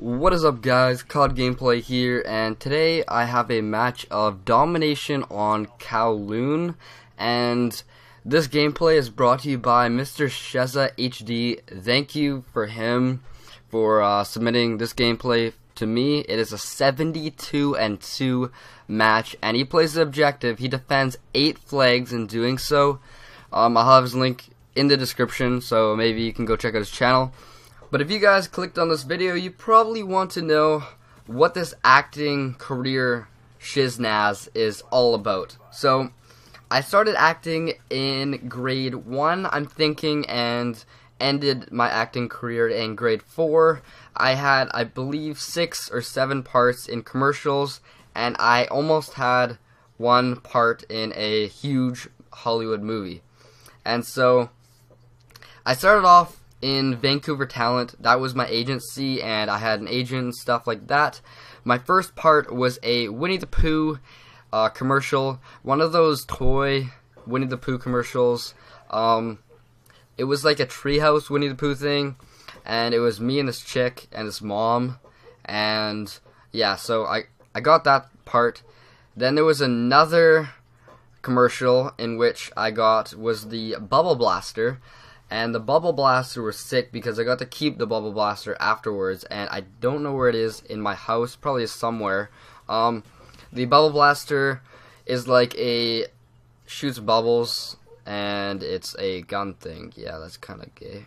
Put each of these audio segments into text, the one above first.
What is up, guys? COD Gameplay here, and today I have a match of domination on Kowloon, and this gameplay is brought to you by Mr. Sheza HD. Thank you for him for submitting this gameplay to me. It is a 72-2 match, and he plays the objective. He defends 8 flags in doing so. I'll have his link in the description, so maybe you can go check out his channel. But if you guys clicked on this video, you probably want to know what this acting career shiznaz is all about. So, I started acting in grade 1, I'm thinking, and ended my acting career in grade 4. I had, I believe, 6 or 7 parts in commercials, and I almost had 1 part in a huge Hollywood movie. And so, I started off in Vancouver Talent. That was my agency, and I had an agent and stuff like that. My first part was a Winnie the Pooh commercial, one of those toy Winnie the Pooh commercials. It was like a treehouse Winnie the Pooh thing, and it was me and this chick and this mom, and yeah, so I got that part. Then there was another commercial in which I got was the Bubble Blaster. And the Bubble Blaster was sick because I got to keep the Bubble Blaster afterwards, and I don't know where it is in my house, probably somewhere. The Bubble Blaster is like shoots bubbles, and it's a gun thing. Yeah, that's kind of gay.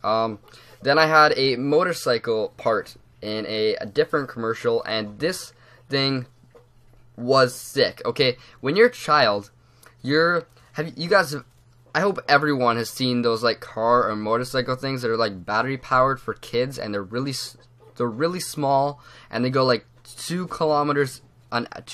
Then I had a motorcycle part in a different commercial, and this thing was sick. Okay, when you're a child, I hope everyone has seen those like car or motorcycle things that are like battery powered for kids, and they're really small, and they go like 2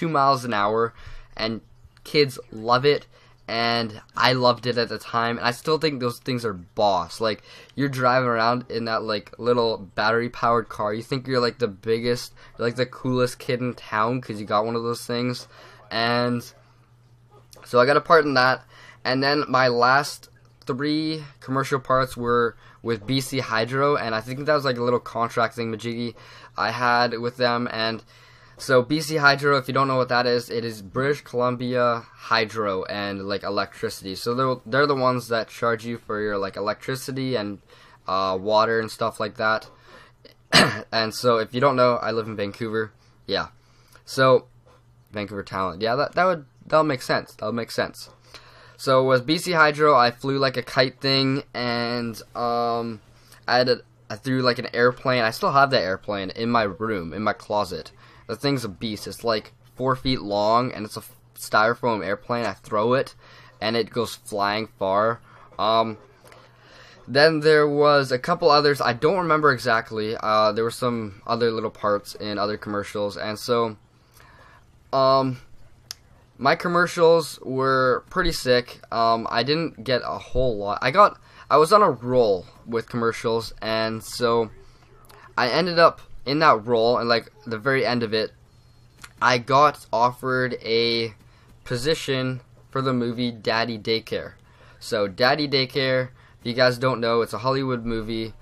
miles an hour, and kids love it, and I loved it at the time, and I still think those things are boss. Like, you're driving around in that like little battery powered car, you think you're like the biggest, like the coolest kid in town because you got one of those things. And so I got a part in that. And then my last 3 commercial parts were with BC Hydro, and I think that was like a little contract thing majiggy I had with them. And so BC Hydro, if you don't know what that is, it is British Columbia Hydro and like electricity. So they're the ones that charge you for your like electricity and water and stuff like that. And so if you don't know, I live in Vancouver. Yeah. So Vancouver Talent. Yeah, that'll make sense. That'll make sense. So with BC Hydro, I flew like a kite thing, and I threw like an airplane. I still have that airplane in my room, in my closet. The thing's a beast. It's like 4 feet long, and it's a styrofoam airplane. I throw it, and it goes flying far. Then there was a couple others. I don't remember exactly. There were some other little parts in other commercials, and so my commercials were pretty sick. I didn't get a whole lot. I was on a roll with commercials, and so I ended up in that role, and like the very end of it, I got offered a position for the movie Daddy Daycare. So Daddy Daycare, if you guys don't know, it's a Hollywood movie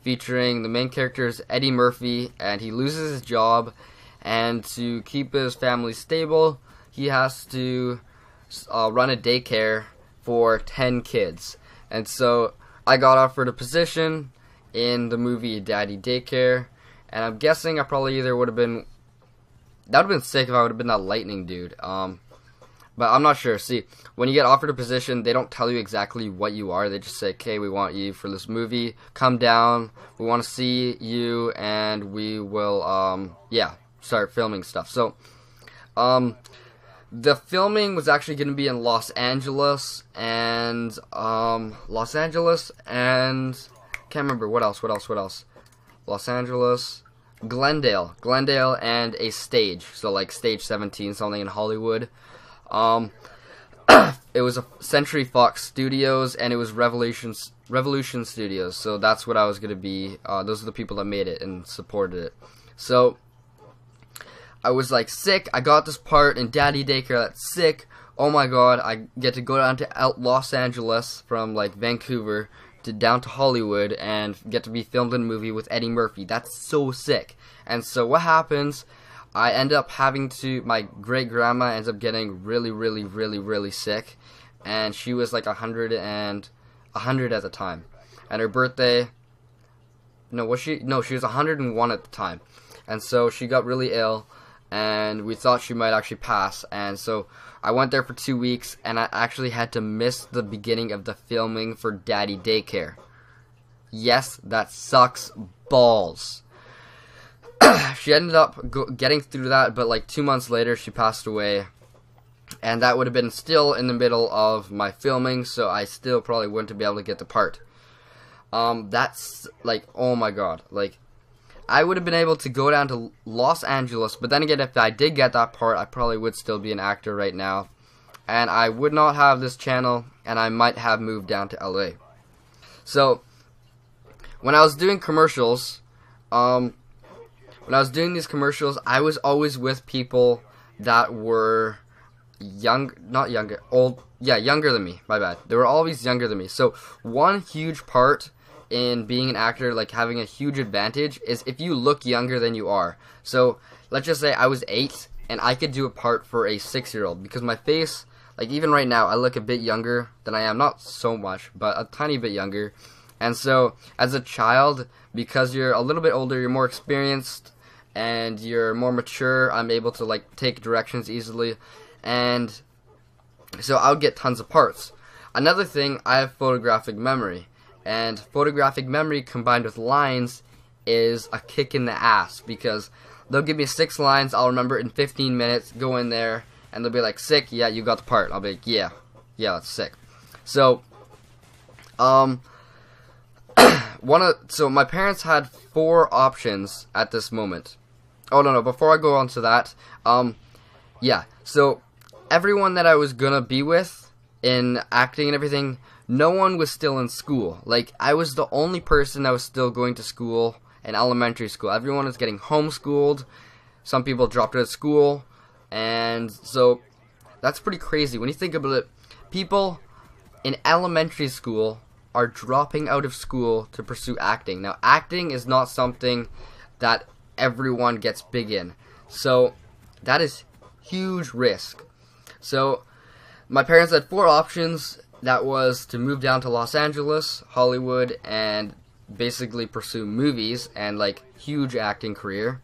featuring the main character is Eddie Murphy, and he loses his job, and to keep his family stable, he has to run a daycare for 10 kids. And so I got offered a position in the movie Daddy Daycare, and I'm guessing I probably either would have been, that would have been sick if I would have been that lightning dude. But I'm not sure. See, when you get offered a position, they don't tell you exactly what you are. They just say, okay, we want you for this movie. Come down. We want to see you, and we will, start filming stuff. So, the filming was actually going to be in Los Angeles, and can't remember what else. Los Angeles, Glendale, and a stage. So like Stage 17, something in Hollywood. It was a Century Fox Studios, and it was Revolution Studios. So that's what I was going to be. Those are the people that made it and supported it. So I was like sick. I got this part in Daddy Daycare. That's sick. Oh my god, I get to go down to Los Angeles from like Vancouver down to Hollywood and get to be filmed in a movie with Eddie Murphy. That's so sick. And so what happens, I end up having to, my great grandma ends up getting really sick, and she was like 100 at the time. And her birthday, she was 101 at the time. And so she got really ill, and we thought she might actually pass. And so I went there for 2 weeks, and I actually had to miss the beginning of the filming for Daddy Daycare. Yes, that sucks balls. She ended up getting through that, but like 2 months later, she passed away. And that would have been still in the middle of my filming, so I still probably wouldn't be able to get the part. That's like, oh my god, like, I would have been able to go down to Los Angeles, but then again, if I did get that part, I probably would still be an actor right now. And I would not have this channel, and I might have moved down to LA. So, when I was doing commercials, I was always with people that were younger than me, my bad. They were always younger than me. So, one huge part in being an actor, like having a huge advantage, is if you look younger than you are. So let's just say I was 8 and I could do a part for a 6-year-old, because my face, like even right now, I look a bit younger than I am. Not so much, but a tiny bit younger. And so as a child, because you're a little bit older, you're more experienced and you're more mature, I'm able to like take directions easily, and so I'll get tons of parts. Another thing, I have photographic memory. And photographic memory combined with lines is a kick in the ass, because they'll give me 6 lines, I'll remember it in 15 minutes, go in there, and they'll be like, sick, yeah, you got the part. I'll be like, yeah, that's sick. So, so my parents had 4 options at this moment. Oh, no, before I go on to that, yeah, so everyone that I was gonna be with in acting and everything, no one was still in school. Like, I was the only person that was still going to school in elementary school. Everyone was getting homeschooled. Some people dropped out of school. And so, that's pretty crazy. When you think about it, people in elementary school are dropping out of school to pursue acting. Now, acting is not something that everyone gets big in. So, that is huge risk. So, my parents had 4 options. That was to move down to Los Angeles, Hollywood, and basically pursue movies and like huge acting career.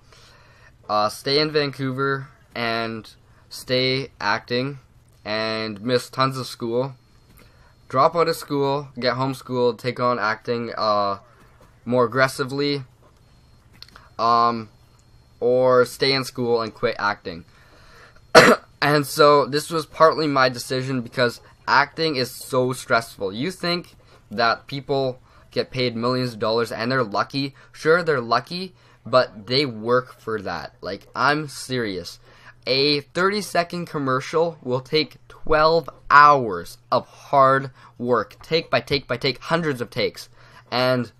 Stay in Vancouver and stay acting and miss tons of school. Drop out of school, get homeschooled, take on acting more aggressively, or stay in school and quit acting. And so this was partly my decision, because acting is so stressful. You think that people get paid millions of dollars and they're lucky. Sure, they're lucky, but they work for that. Like, I'm serious. A 30-second commercial will take 12 hours of hard work, take by take by take, hundreds of takes. And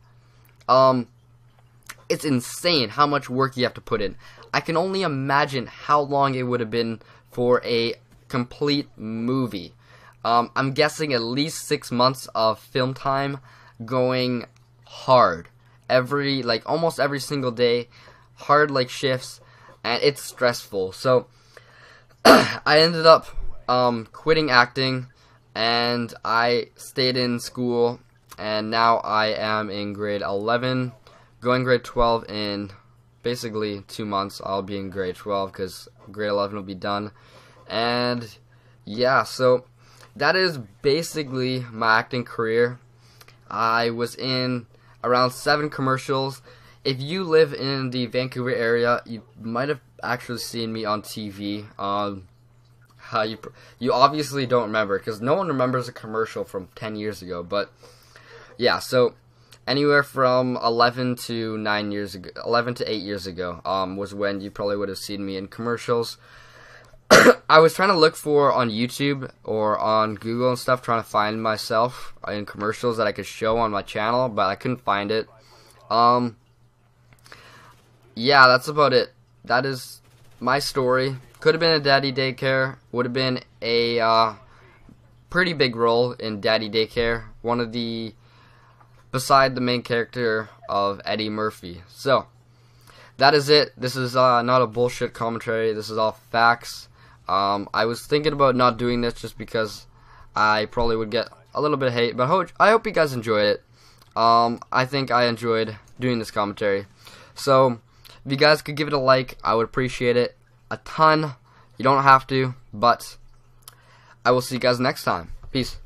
it's insane how much work you have to put in. I can only imagine how long it would have been for a complete movie. I'm guessing at least 6 months of film time, going hard. Almost every single day, hard like shifts, and it's stressful. So, I ended up quitting acting, and I stayed in school, and now I am in grade 11, going grade 12 in basically 2 months. I'll be in grade 12, because grade 11 will be done. And yeah, so that is basically my acting career. I was in around 7 commercials. If you live in the Vancouver area, you might have actually seen me on TV. You obviously don't remember, because no one remembers a commercial from 10 years ago. But yeah, so anywhere from 11 to 8 years ago was when you probably would have seen me in commercials. I was trying to look for on YouTube or on Google and stuff, trying to find myself in commercials that I could show on my channel, but I couldn't find it. Yeah, that's about it. That is my story. Could have been a Daddy Daycare. Would have been a pretty big role in Daddy Daycare. One of the beside the main character of Eddie Murphy. So, that is it. This is not a bullshit commentary. This is all facts. I was thinking about not doing this just because I probably would get a little bit of hate, but I hope you guys enjoyed it. I think I enjoyed doing this commentary. So, if you guys could give it a like, I would appreciate it a ton. You don't have to, but I will see you guys next time. Peace.